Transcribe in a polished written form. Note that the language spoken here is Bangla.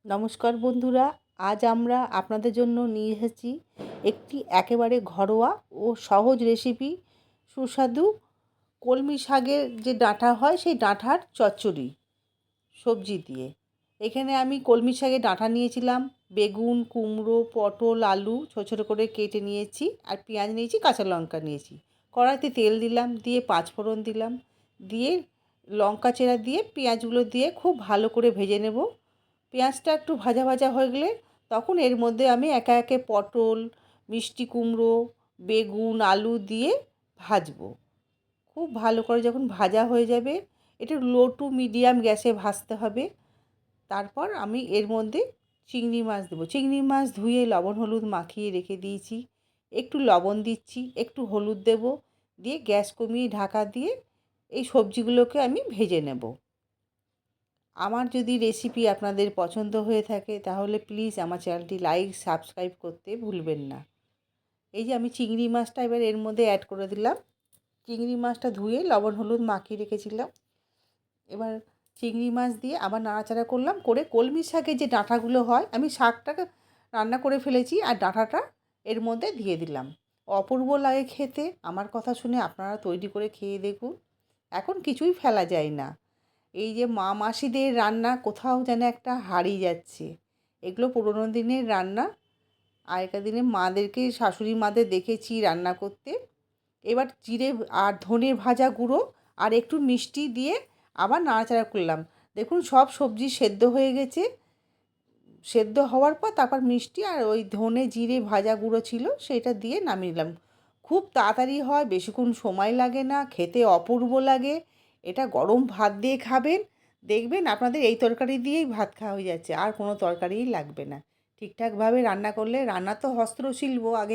নমস্কার বন্ধুরা, আজ আমরা আপনাদের জন্য নিয়ে এসেছি একটি একেবারে ঘরোয়া ও সহজ রেসিপি, সুস্বাদু কলমি শাকের যে ডাঁটা হয় সেই ডাঁটার চচ্চড়ি সবজি দিয়ে। এখানে আমি কলমি শাকের ডাঁটা নিয়েছিলাম, বেগুন, কুমড়ো, পটল, আলু ছোটো ছোটো করে কেটে নিয়েছি, আর পেঁয়াজ নিয়েছি, কাঁচা লঙ্কা নিয়েছি। কড়াইতে তেল দিলাম, দিয়ে পাঁচফোড়ন দিলাম, দিয়ে লঙ্কা চেরা দিয়ে পেঁয়াজগুলো দিয়ে খুব ভালো করে ভেজে নেব। পেঁয়াজটা একটু ভাজা ভাজা হয়ে গেলে তখন এর মধ্যে আমি একে একে পটল, মিষ্টি কুমড়ো, বেগুন, আলু দিয়ে ভাজবো। খুব ভালো করে যখন ভাজা হয়ে যাবে, এটা লো টু মিডিয়াম গ্যাসে ভাজতে হবে। তারপর আমি এর মধ্যে চিংড়ি মাছ দেবো। চিংড়ি মাছ ধুয়ে লবণ হলুদ মাখিয়ে রেখে দিয়েছি। একটু লবণ দিচ্ছি, একটু হলুদ দেব, দিয়ে গ্যাস কমিয়ে ঢাকা দিয়ে এই সবজিগুলোকে আমি ভেজে নেব। আমার যদি রেসিপি আপনাদের পছন্দ হয়ে থাকে তাহলে প্লিজ আমার চ্যানেলটি লাইক সাবস্ক্রাইব করতে ভুলবেন না। এই যে আমি চিংড়ি মাছটা এবার এর মধ্যে অ্যাড করে দিলাম। চিংড়ি মাছটা ধুয়ে লবণ হলুদ মাখিয়ে রেখেছিলাম। এবার চিংড়ি মাছ দিয়ে আবার নাড়াচাড়া করলাম, করে কলমি শাকের যে ডাঁটাগুলো হয়, আমি শাকটাকে রান্না করে ফেলেছি আর ডাঁটাটা এর মধ্যে দিয়ে দিলাম। অপূর্ব লাগে খেতে। আমার কথা শুনে আপনারা তৈরি করে খেয়ে দেখুন। এখন কিছুই ফেলা যায় না। এই যে মা মাসিদের রান্না কোথাও যেন একটা হারিয়ে যাচ্ছে। এগুলো পুরোনো দিনের রান্না। আগেকার দিনে মাদেরকে, শাশুড়ি মাদের দেখেছি রান্না করতে। এবার জিরে আর ধনে ভাজা গুঁড়ো আর একটু মিষ্টি দিয়ে আবার নাড়াচাড়া করলাম। দেখুন সব সবজি সেদ্ধ হয়ে গেছে। সেদ্ধ হওয়ার পর তারপর মিষ্টি আর ওই ধনে জিরে ভাজা গুঁড়ো ছিল সেটা দিয়ে নামিয়ে নিলাম। খুব তাড়াতাড়ি হয়, বেশিক্ষণ সময় লাগে না, খেতে অপূর্ব লাগে। এটা গরম ভাত দিয়ে খাবেন, দেখবেন আপনাদের এই তরকারি দিয়েই ভাত খাওয়া হয়ে যাচ্ছে, আর কোনো তরকারিই লাগবে না। ঠিকঠাকভাবে রান্না করলে, রান্না তো হস্তশিল্প, আগে